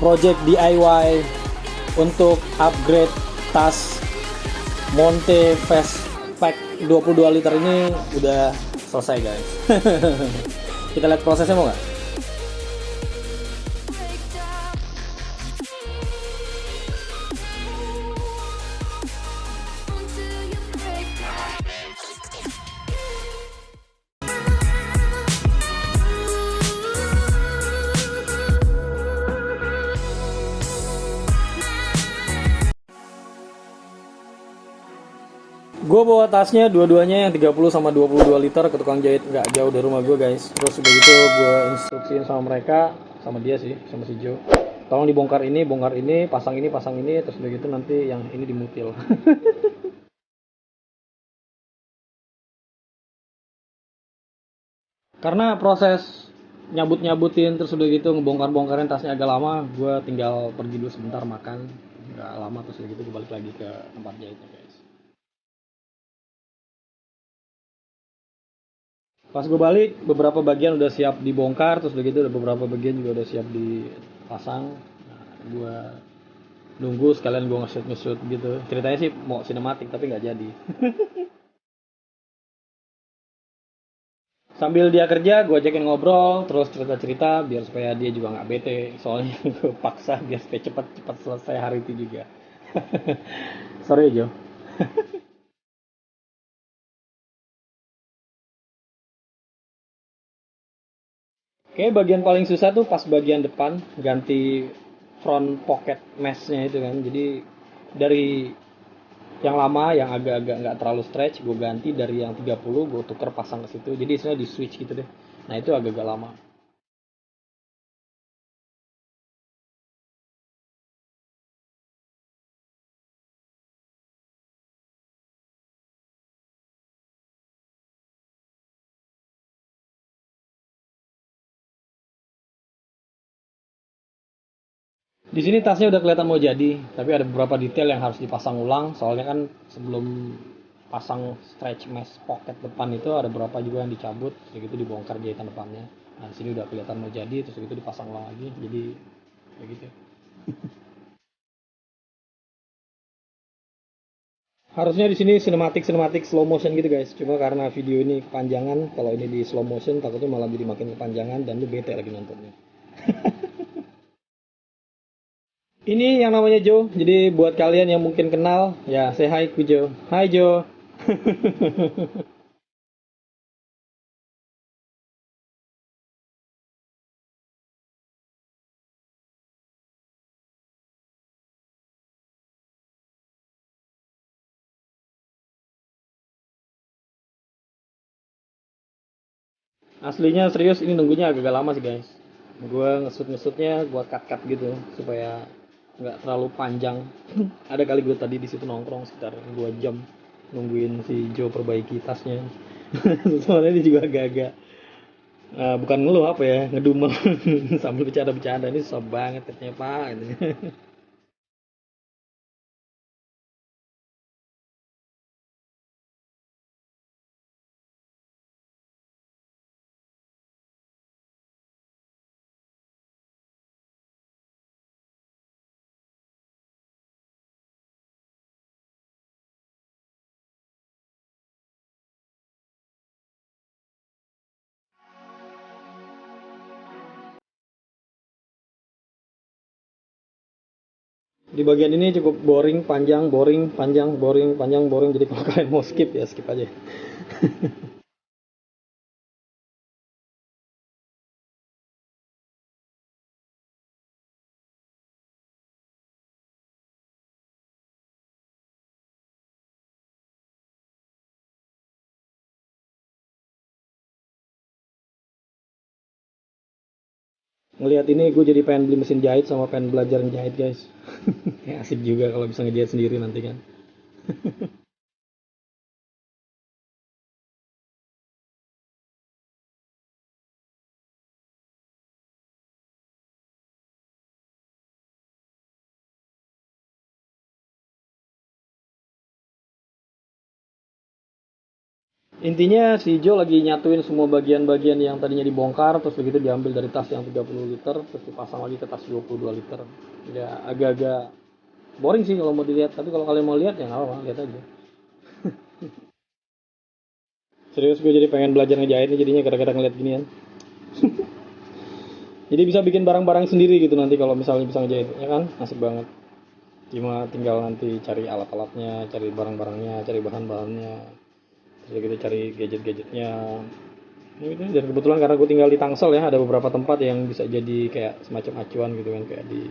project DIY untuk upgrade tas Monte Fastpack 22 liter ini udah selesai guys. Kita lihat prosesnya mau nggak? Gue bawa tasnya dua-duanya yang 30 sama 22 liter ke tukang jahit nggak jauh dari rumah gue guys. Terus udah gitu gue instruksiin sama mereka, sama dia sih, sama si Joe. Tolong dibongkar ini, pasang ini, terus udah gitu nanti yang ini dimutil. Karena proses nyabut-nyabutin terus udah gitu ngebongkar-bongkarin tasnya agak lama, gue tinggal pergi dulu sebentar makan, nggak lama terus udah gitu gue balik lagi ke tempat jahitnya guys. Pas gue balik, beberapa bagian udah siap dibongkar, terus udah gitu ada beberapa bagian juga udah siap dipasang. Nah, gue nunggu sekalian gue nge-shoot gitu. Ceritanya sih mau sinematik tapi nggak jadi. Sambil dia kerja, gue ajakin ngobrol, terus cerita-cerita biar supaya dia juga nggak bete. Soalnya gue paksa biar supaya cepat-cepat selesai hari itu juga. Sorry Jo. Kayak bagian paling susah tuh pas bagian depan ganti front pocket mesh-nya itu kan. Jadi dari yang lama yang agak-agak nggak terlalu stretch gue ganti, dari yang 30 gue tuker pasang ke situ, jadi istilahnya di switch gitu deh. Nah itu agak-agak lama. Di sini tasnya udah kelihatan mau jadi, tapi ada beberapa detail yang harus dipasang ulang. Soalnya kan sebelum pasang stretch mesh pocket depan itu ada beberapa juga yang dicabut, terus gitu dibongkar jahitan depannya. Nah di sini udah kelihatan mau jadi, terus gitu dipasang ulang lagi. Jadi kayak gitu. Harusnya di sini sinematik slow motion gitu guys. Cuma karena video ini kepanjangan, kalau ini di slow motion takutnya malah jadi makin kepanjangan dan lu bete lagi nontonnya. Ini yang namanya Joe. Jadi buat kalian yang mungkin kenal, ya say hi ku Joe. Hai Joe. Aslinya serius ini nunggunya agak lama sih guys. Gue ngesut-ngesutnya gue cut-cut gitu supaya nggak terlalu panjang. Ada kali gue tadi di situ nongkrong sekitar 2 jam nungguin si Joe perbaiki tasnya. Soalnya ini juga agak-agak bukan ngeluh apa ya, ngedumel sambil bercanda-bercanda, ini susah banget katanya pak gitu. Di bagian ini cukup boring, panjang, boring, panjang, boring, panjang, boring. Jadi kalau kalian mau skip ya skip aja. Ngelihat ini gue jadi pengen beli mesin jahit sama pengen belajar ngejahit guys. Kayak asik juga kalau bisa ngejahit sendiri nanti kan. Intinya si Jo lagi nyatuin semua bagian-bagian yang tadinya dibongkar, terus begitu diambil dari tas yang 30 liter, terus dipasang lagi ke tas 22 liter. Ya agak-agak boring sih kalau mau dilihat, tapi kalau kalian mau lihat ya nggak apa-apa, lihat aja. Serius gue jadi pengen belajar ngejahit nih jadinya kadang-kadang ngeliat ginian. Jadi bisa bikin barang-barang sendiri gitu nanti kalau misalnya bisa ngejahit, ya kan? Asik banget. Cuma tinggal nanti cari alat-alatnya, cari barang-barangnya, cari bahan-bahannya, terus gitu cari gadget-gadgetnya. Ya gitu. Dan kebetulan karena gue tinggal di Tangsel ya, ada beberapa tempat yang bisa jadi kayak semacam acuan gitu kan, kayak di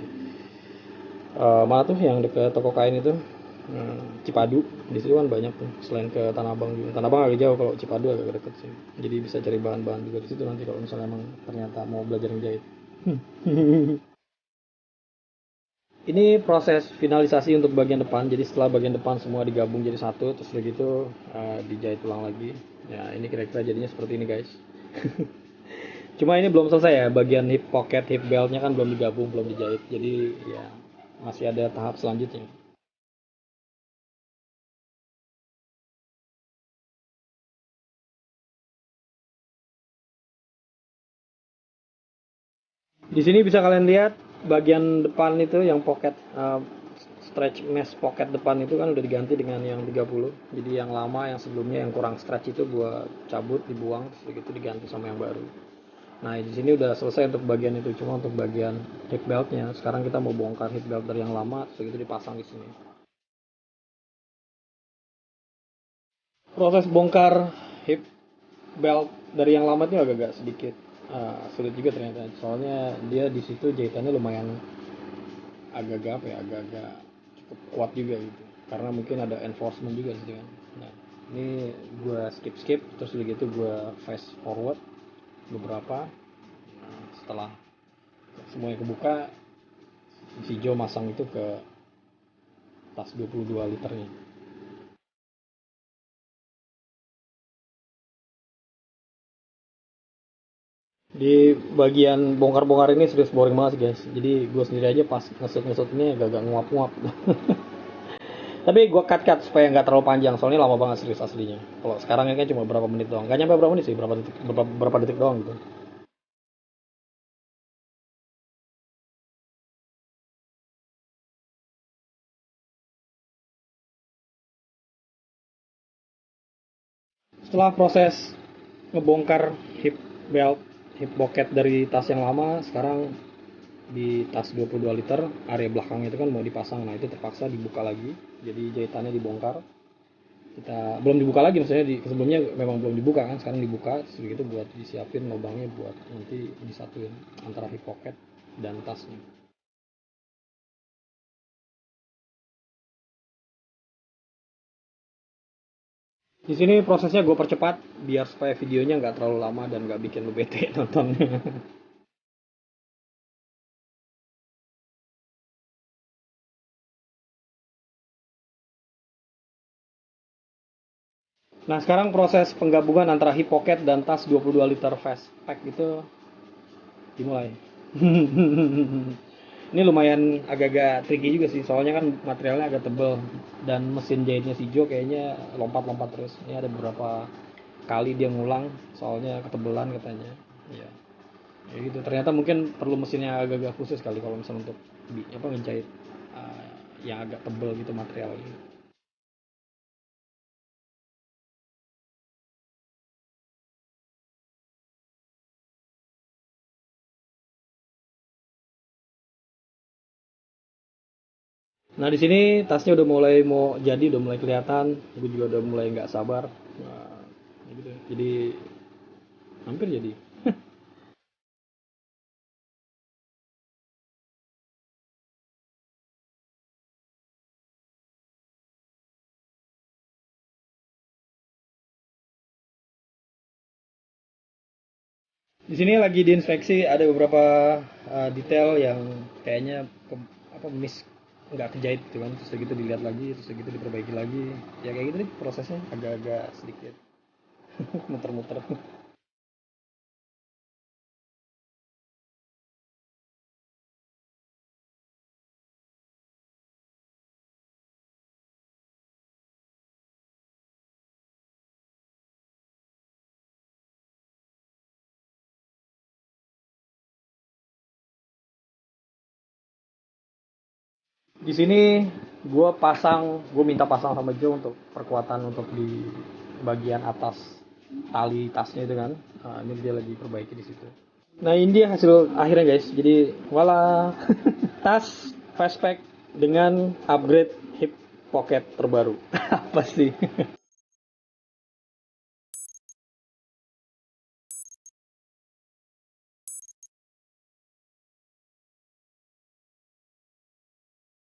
mana tuh yang dekat toko kain itu. Cipadu di situ kan banyak tuh selain ke Tanah Abang juga. Tanah Abang agak jauh, kalau Cipadu agak deket sih, jadi bisa cari bahan-bahan juga di situ nanti kalau misalnya emang ternyata mau belajar ngejahit. Ini proses finalisasi untuk bagian depan. Jadi setelah bagian depan semua digabung jadi satu, terus begitu dijahit ulang lagi. Ya ini kira-kira jadinya seperti ini guys. Cuma ini belum selesai ya, bagian hip pocket, hip beltnya kan belum digabung, belum dijahit. Jadi ya masih ada tahap selanjutnya. Di sini bisa kalian lihat bagian depan itu yang pocket stretch mesh pocket depan itu kan udah diganti dengan yang 30. Jadi yang lama yang sebelumnya yang kurang stretch itu gua cabut, dibuang, terus begitu diganti sama yang baru. Nah, di sini udah selesai untuk bagian itu, cuma untuk bagian hip beltnya. Sekarang kita mau bongkar hip belt dari yang lama, terus begitu dipasang di sini. Proses bongkar hip belt dari yang lama itu agak-agak sedikit sulit juga ternyata. Soalnya dia di situ jahitannya lumayan agak-agak apa ya, agak-agak cukup kuat juga gitu. Karena mungkin ada enforcement juga di situ kan. Nah, ini gue skip terus begitu gue fast forward beberapa. Setelah semuanya kebuka, si Joe masang itu ke tas 22 liternya. Di bagian bongkar-bongkar ini serius boring banget sih guys. Jadi gue sendiri aja pas ngesut-ngesut ini agak-agak nguap-nguap. Tapi gue cut-cut supaya nggak terlalu panjang, soalnya lama banget serius aslinya. Kalau sekarang ini kan cuma berapa menit doang, nggak nyampe berapa menit sih, berapa detik doang gitu. Setelah proses ngebongkar hip belt, hip pocket dari tas yang lama, sekarang di tas 22 liter area belakangnya itu kan mau dipasang, nah itu terpaksa dibuka lagi, jadi jahitannya dibongkar. Kita belum dibuka lagi, maksudnya di sebelumnya memang belum dibuka kan, sekarang dibuka segitu buat disiapin lubangnya buat nanti disatuin antara hip pocket dan tasnya. Di sini prosesnya gue percepat biar supaya videonya nggak terlalu lama dan nggak bikin lu bete nontonnya. Nah sekarang proses penggabungan antara hip pocket dan tas 22 liter fast pack itu dimulai. Ini lumayan agak-agak tricky juga sih, soalnya kan materialnya agak tebel dan mesin jahitnya si Jo kayaknya lompat-lompat terus. Ini ada beberapa kali dia ngulang soalnya ketebelan katanya. Ya, ya gitu. Ternyata mungkin perlu mesin yang agak-agak khusus kali kalau misalnya untuk apa ngejahit yang agak tebel gitu materialnya. Nah di sini tasnya udah mulai mau jadi, udah mulai kelihatan. Gue juga udah mulai nggak sabar. Nah, gitu. Jadi hampir jadi. Di sini lagi diinspeksi, ada beberapa detail yang kayaknya apa miss, nggak kejahit gitu kan, terus gitu dilihat lagi, terus gitu diperbaiki lagi, ya kayak gitu deh prosesnya, agak-agak sedikit muter-muter. Di sini gue minta pasang sama Joe untuk perkuatan untuk di bagian atas tali tasnya itu kan. Nah, ini dia lagi perbaiki di situ. Nah ini dia hasil akhirnya guys. Jadi voila tas fastpack dengan upgrade hip pocket terbaru. Apa sih?